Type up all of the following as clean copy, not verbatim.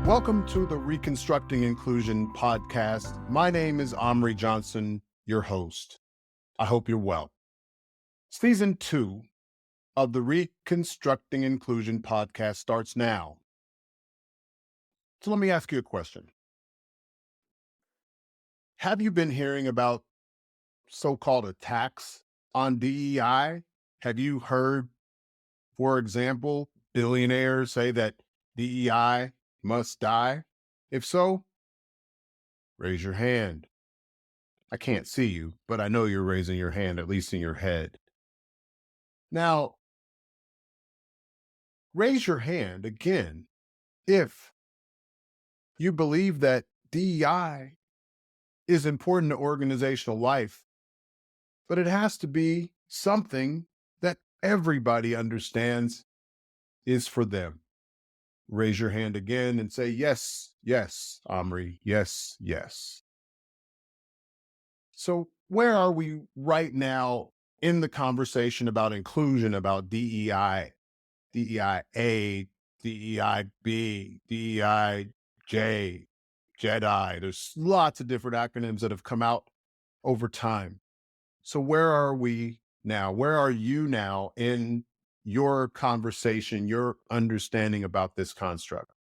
Welcome to the Reconstructing Inclusion podcast. My name is Amri Johnson, your host. I hope you're well. Season 2 of the Reconstructing Inclusion podcast starts now. So let me ask you a question. Have you been hearing about so-called attacks on DEI? Have you heard, for example, billionaires say that DEI must die? If so, raise your hand. I can't see you, but I know you're raising your hand, at least in your head. Now, raise your hand again if you believe that DEI is important to organizational life, but it has to be something that everybody understands is for them. Raise your hand again and say, yes, yes, Amri, yes, yes. So where are we right now in the conversation about inclusion, about DEI, DEIA, DEIB, DEIJ, JEDI? There's lots of different acronyms that have come out over time. So where are we now? Where are you now in your conversation, your understanding about this construct?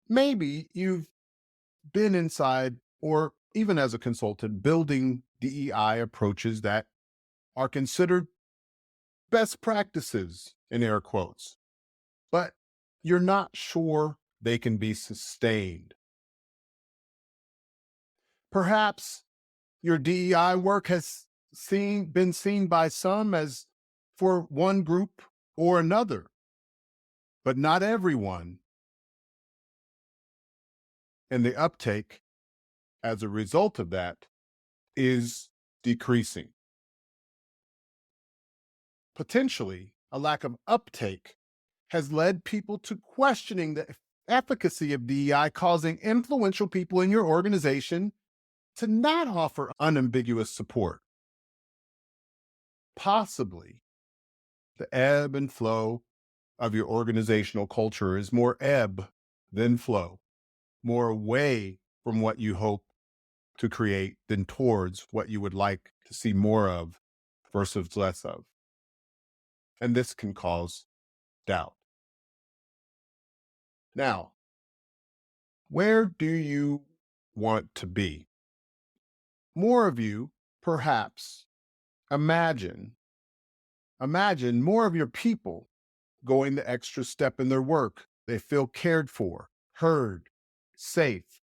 Maybe you've been inside, or even as a consultant, building DEI approaches that are considered best practices, in air quotes, but you're not sure they can be sustained. Perhaps your DEI work has been seen by some as for one group or another, but not everyone. And the uptake as a result of that is decreasing. Potentially, a lack of uptake has led people to questioning the efficacy of DEI, causing influential people in your organization to not offer unambiguous support. Possibly, the ebb and flow of your organizational culture is more ebb than flow, more away from what you hope to create than towards what you would like to see more of versus less of. And this can cause doubt. Now, where do you want to be? More of you, perhaps, imagine more of your people going the extra step in their work. They feel cared for, heard, safe,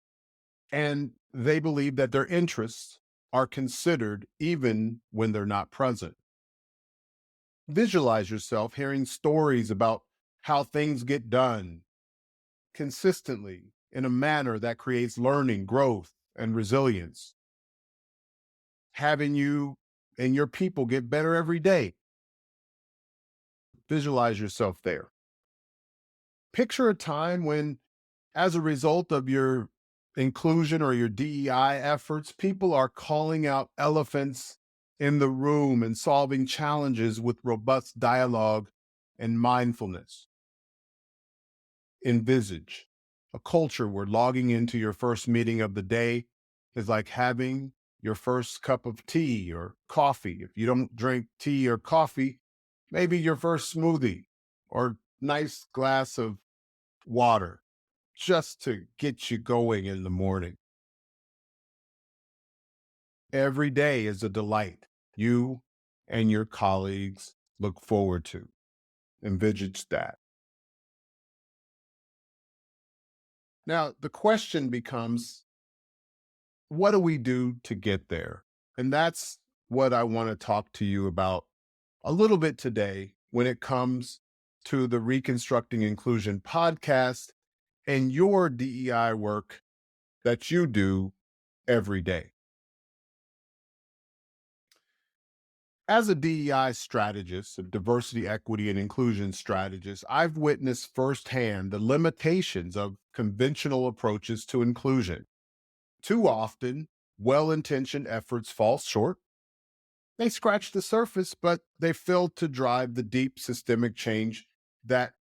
and they believe that their interests are considered even when they're not present. Visualize yourself hearing stories about how things get done consistently in a manner that creates learning, growth, and resilience. Having you and your people get better every day. Visualize yourself there. Picture a time when, as a result of your inclusion or your DEI efforts, people are calling out elephants in the room and solving challenges with robust dialogue and mindfulness. Envisage a culture where logging into your first meeting of the day is like having your first cup of tea or coffee. If you don't drink tea or coffee, maybe your first smoothie or nice glass of water just to get you going in the morning. Every day is a delight you and your colleagues look forward to. Envisage that. Now, the question becomes, what do we do to get there? And that's what I want to talk to you about a little bit today when it comes to the Reconstructing Inclusion podcast and your DEI work that you do every day. As a DEI strategist, a diversity, equity, and inclusion strategist, I've witnessed firsthand the limitations of conventional approaches to inclusion. Too often, well-intentioned efforts fall short. They scratch the surface, but they fail to drive the deep systemic change that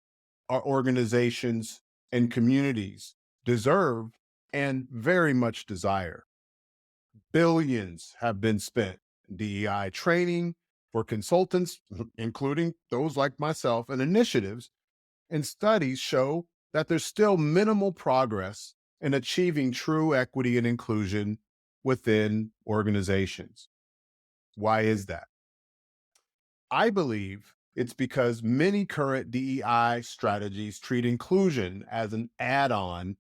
our organizations and communities deserve and very much desire. Billions have been spent in DEI training for consultants, including those like myself, and initiatives, and studies show that there's still minimal progress in achieving true equity and inclusion within organizations. Why is that? I believe it's because many current DEI strategies treat inclusion as an add-on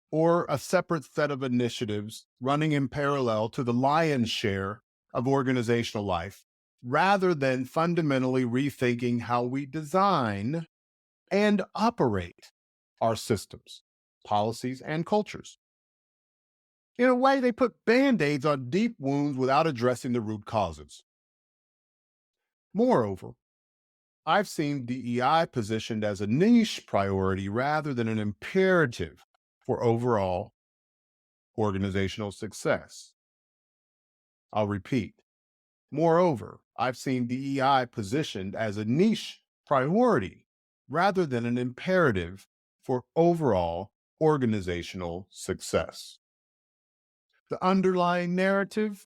or a separate set of initiatives running in parallel to the lion's share of organizational life, rather than fundamentally rethinking how we design and operate our systems, policies, and cultures. In a way, they put band-aids on deep wounds without addressing the root causes. Moreover, I've seen DEI positioned as a niche priority rather than an imperative for overall organizational success. I'll repeat. Moreover, I've seen DEI positioned as a niche priority rather than an imperative for overall organizational success. The underlying narrative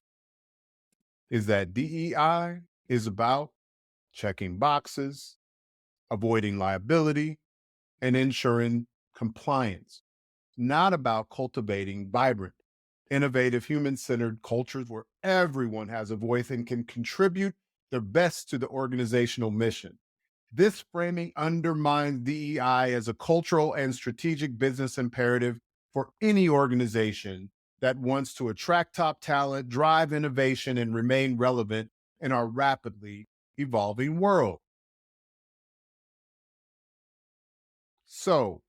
is that DEI is about checking boxes, avoiding liability, and ensuring compliance, not about cultivating vibrant, innovative, human-centered cultures where everyone has a voice and can contribute their best to the organizational mission. This framing undermines DEI as a cultural and strategic business imperative for any organization that wants to attract top talent, drive innovation, and remain relevant in our rapidly evolving world. So,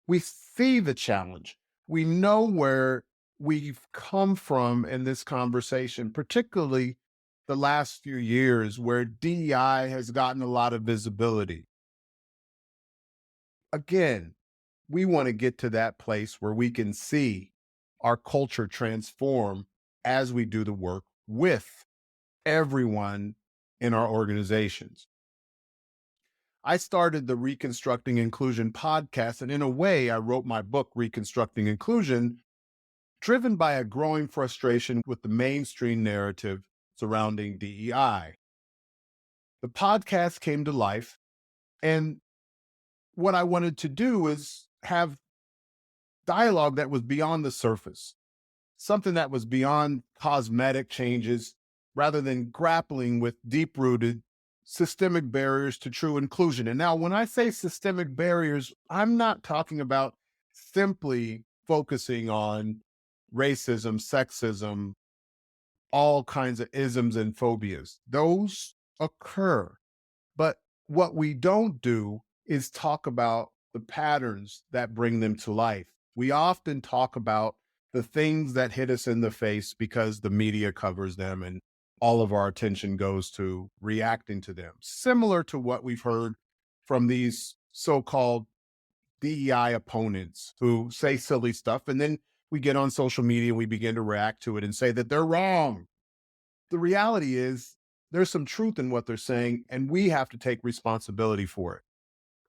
we see the challenge. We know where we've come from in this conversation, particularly the last few years where DEI has gotten a lot of visibility. Again, we want to get to that place where we can see our culture transform as we do the work with everyone in our organizations. I started the Reconstructing Inclusion podcast, and in a way, I wrote my book, Reconstructing Inclusion, driven by a growing frustration with the mainstream narrative surrounding DEI. The podcast came to life, and what I wanted to do is have dialogue that was beyond the surface, something that was beyond cosmetic changes, rather than grappling with deep-rooted systemic barriers to true inclusion. And now, when I say systemic barriers, I'm not talking about simply focusing on racism, sexism, all kinds of isms and phobias. Those occur. But what we don't do is talk about the patterns that bring them to life. We often talk about the things that hit us in the face because the media covers them and all of our attention goes to reacting to them. Similar to what we've heard from these so-called DEI opponents who say silly stuff, and then we get on social media and we begin to react to it and say that they're wrong. The reality is there's some truth in what they're saying, and we have to take responsibility for it.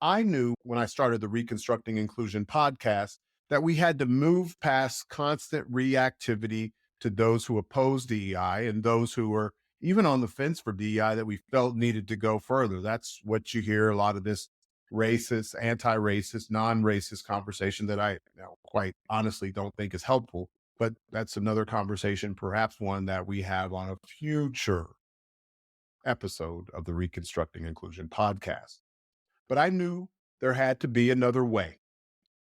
I knew when I started the Reconstructing Inclusion podcast that we had to move past constant reactivity to those who oppose DEI and those who were even on the fence for DEI that we felt needed to go further. That's what you hear a lot of this racist, anti-racist, non-racist conversation that I quite honestly don't think is helpful. But that's another conversation, perhaps one that we have on a future episode of the Reconstructing Inclusion podcast. But I knew there had to be another way,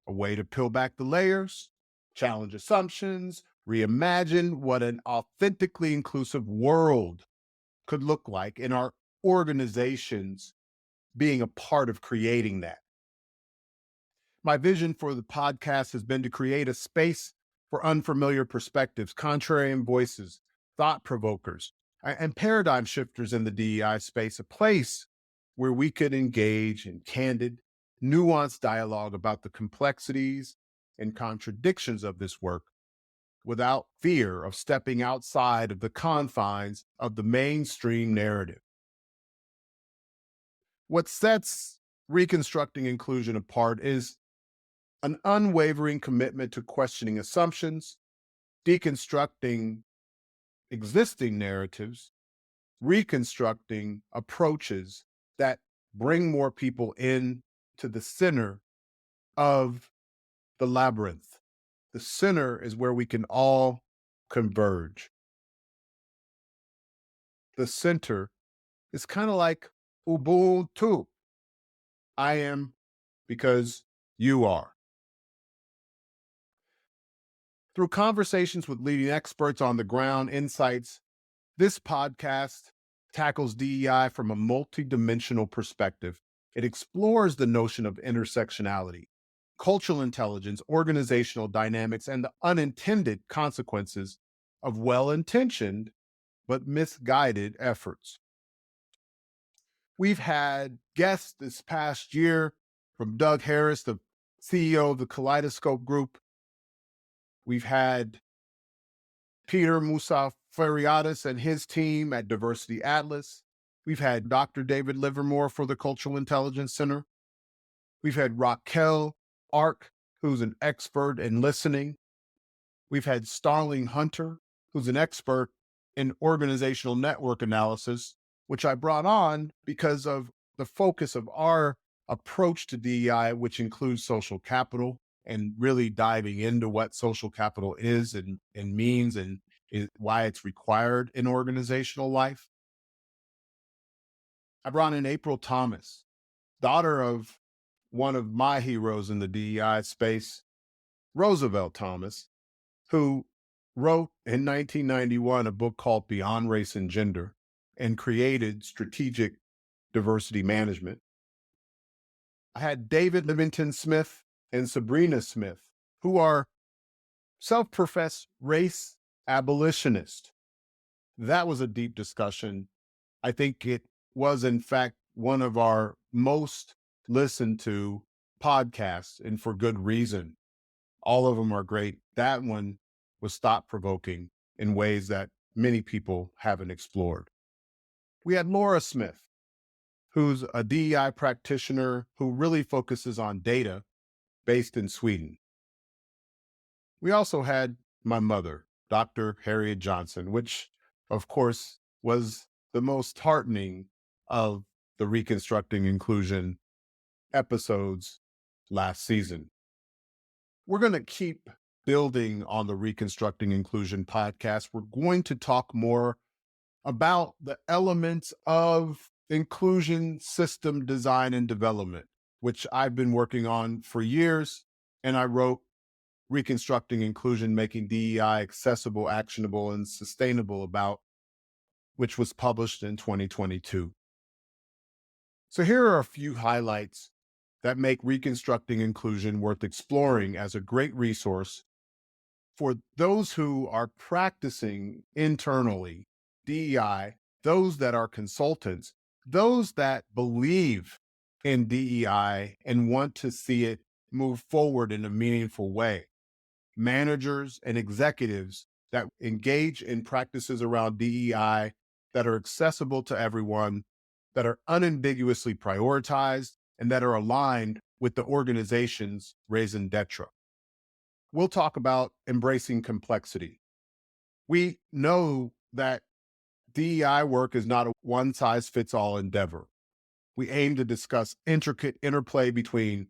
a way to peel back the layers, challenge assumptions, reimagine what an authentically inclusive world could look like in our organizations being a part of creating that. My vision for the podcast has been to create a space for unfamiliar perspectives, contrarian voices, thought provokers, and paradigm shifters in the DEI space, a place where we could engage in candid, nuanced dialogue about the complexities and contradictions of this work without fear of stepping outside of the confines of the mainstream narrative. What sets Reconstructing Inclusion apart is an unwavering commitment to questioning assumptions, deconstructing existing narratives, reconstructing approaches that bring more people in to the center of the labyrinth. The center is where we can all converge. The center is kind of like Ubuntu. I am because you are. Through conversations with leading experts on the ground, insights, this podcast tackles DEI from a multidimensional perspective. It explores the notion of intersectionality, cultural intelligence, organizational dynamics, and the unintended consequences of well-intentioned but misguided efforts. We've had guests this past year from Doug Harris, the CEO of the Kaleidoscope Group. We've had Peter Musafariadis and his team at Diversity Atlas. We've had Dr. David Livermore for the Cultural Intelligence Center. We've had Raquel Ark, who's an expert in listening. We've had Starling Hunter, who's an expert in organizational network analysis, which I brought on because of the focus of our approach to DEI, which includes social capital, and really diving into what social capital is and means and why it's required in organizational life. I brought in April Thomas, daughter of one of my heroes in the DEI space, Roosevelt Thomas, who wrote in 1991 a book called Beyond Race and Gender and created strategic diversity management. I had David Livington Smith and Sabrina Smith, who are self-professed race abolitionists. That was a deep discussion. I think it was, in fact, one of our most listened to podcasts, and for good reason. All of them are great. That one was thought-provoking in ways that many people haven't explored. We had Laura Smith, who's a DEI practitioner who really focuses on data, based in Sweden. We also had my mother, Dr. Harriet Johnson, which, of course, was the most heartening of the Reconstructing Inclusion episodes last season. We're going to keep building on the Reconstructing Inclusion podcast. We're going to talk more about the elements of inclusion system design and development, which I've been working on for years. And I wrote Reconstructing Inclusion, Making DEI Accessible, Actionable, and Sustainable about, which was published in 2022. So here are a few highlights that make Reconstructing Inclusion worth exploring as a great resource for those who are practicing internally DEI, those that are consultants, those that believe in DEI and want to see it move forward in a meaningful way, managers and executives that engage in practices around DEI that are accessible to everyone, that are unambiguously prioritized, and that are aligned with the organization's raison d'etre. We'll talk about embracing complexity. We know that DEI work is not a one-size-fits-all endeavor. We aim to discuss intricate interplay between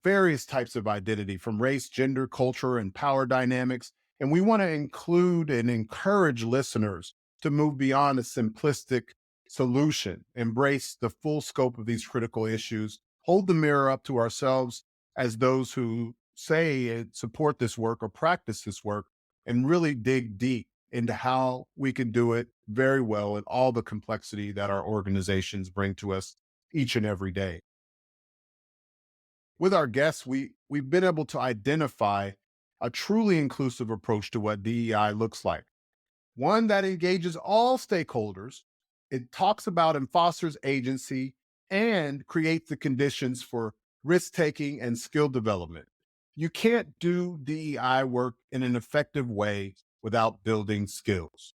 various types of identity, from race, gender, culture, and power dynamics. And we want to include and encourage listeners to move beyond a simplistic solution, embrace the full scope of these critical issues, hold the mirror up to ourselves as those who say and support this work or practice this work, and really dig deep into how we can do it very well in all the complexity that our organizations bring to us each and every day. With our guests, we've been able to identify a truly inclusive approach to what DEI looks like. One that engages all stakeholders. It talks about and fosters agency and creates the conditions for risk-taking and skill development. You can't do DEI work in an effective way without building skills.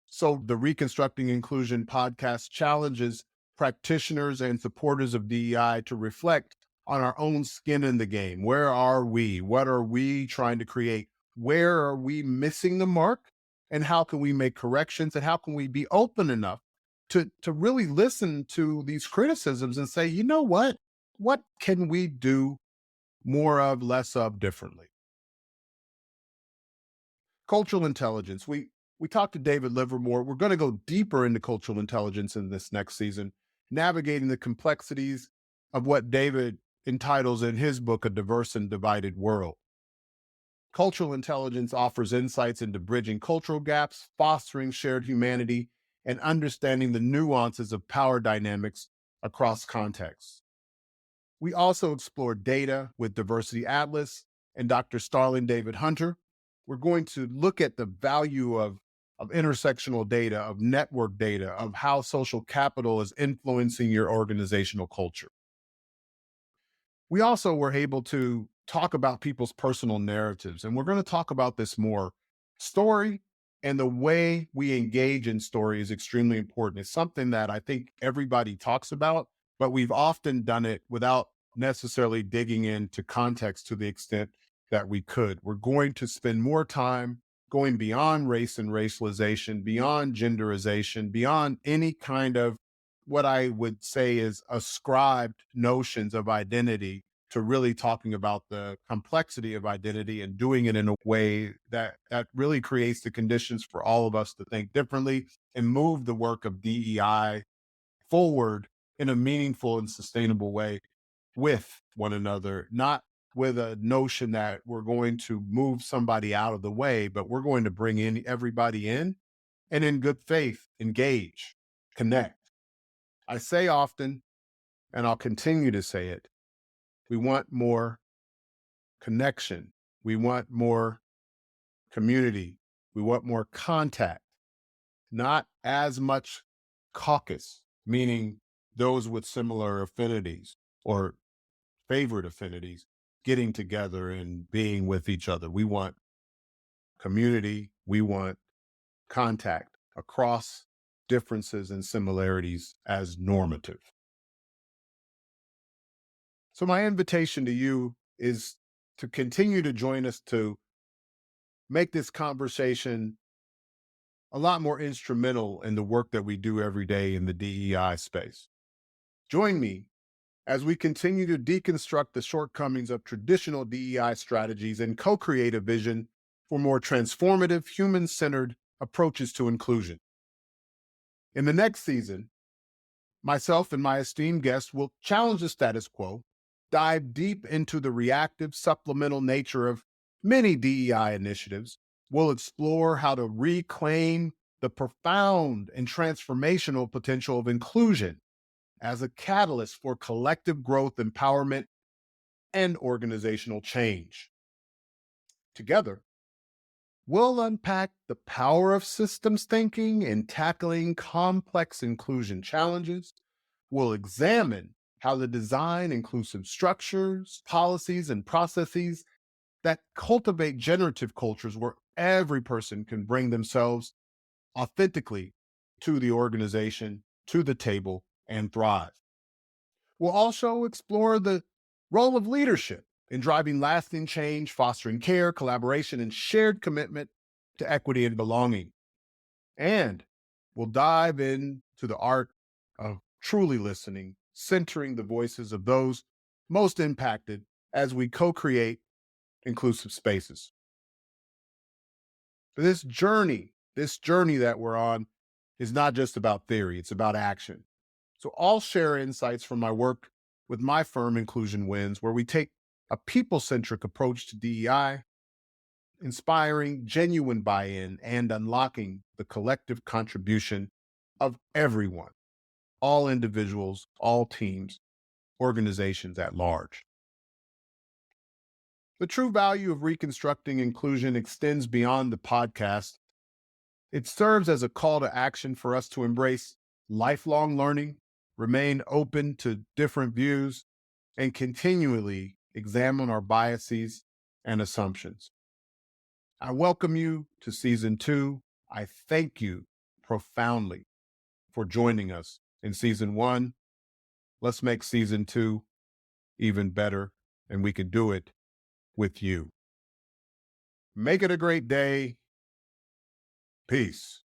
So the Reconstructing Inclusion podcast challenges practitioners and supporters of DEI to reflect on our own skin in the game. Where are we? What are we trying to create? Where are we missing the mark? And how can we make corrections? And how can we be open enough to really listen to these criticisms and say, you know what? What can we do more of, less of, differently? Cultural intelligence. We talked to David Livermore. We're going to go deeper into cultural intelligence in this next season, navigating the complexities of what David entitles in his book, A Diverse and Divided World. Cultural intelligence offers insights into bridging cultural gaps, fostering shared humanity, and understanding the nuances of power dynamics across contexts. We also explore data with Diversity Atlas and Dr. Starling David Hunter. We're going to look at the value of intersectional data, of network data, of how social capital is influencing your organizational culture. We also were able to talk about people's personal narratives, and we're going to talk about this more. Story and the way we engage in story is extremely important. It's something that I think everybody talks about, but we've often done it without necessarily digging into context to the extent that we could. We're going to spend more time going beyond race and racialization, beyond genderization, beyond any kind of what I would say is ascribed notions of identity, to really talking about the complexity of identity and doing it in a way that really creates the conditions for all of us to think differently and move the work of DEI forward in a meaningful and sustainable way with one another, not with a notion that we're going to move somebody out of the way, but we're going to bring in everybody in and in good faith, engage, connect. I say often, and I'll continue to say it, we want more connection. We want more community. We want more contact, not as much caucus, meaning those with similar affinities or favored affinities getting together and being with each other. We want community. We want contact across differences and similarities as normative. So my invitation to you is to continue to join us to make this conversation a lot more instrumental in the work that we do every day in the DEI space. Join me as we continue to deconstruct the shortcomings of traditional DEI strategies and co-create a vision for more transformative, human-centered approaches to inclusion. In the next season, myself and my esteemed guests will challenge the status quo, dive deep into the reactive, supplemental nature of many DEI initiatives. We'll explore how to reclaim the profound and transformational potential of inclusion as a catalyst for collective growth, empowerment, and organizational change. Together, we'll unpack the power of systems thinking in tackling complex inclusion challenges. We'll examine how to design inclusive structures, policies, and processes that cultivate generative cultures where every person can bring themselves authentically to the organization, to the table, and thrive. We'll also explore the role of leadership in driving lasting change, fostering care, collaboration, and shared commitment to equity and belonging. And we'll dive into the art of truly listening, centering the voices of those most impacted as we co-create inclusive spaces. This journey that we're on is not just about theory, it's about action. So I'll share insights from my work with my firm, Inclusion Wins, where we take a people-centric approach to DEI, inspiring genuine buy-in and unlocking the collective contribution of everyone, all individuals, all teams, organizations at large. The true value of Reconstructing Inclusion extends beyond the podcast. It serves as a call to action for us to embrace lifelong learning, remain open to different views, and continually examine our biases and assumptions. I welcome you to season 2. I thank you profoundly for joining us in season 1. Let's make season 2 even better, and we can do it with you. Make it a great day. Peace.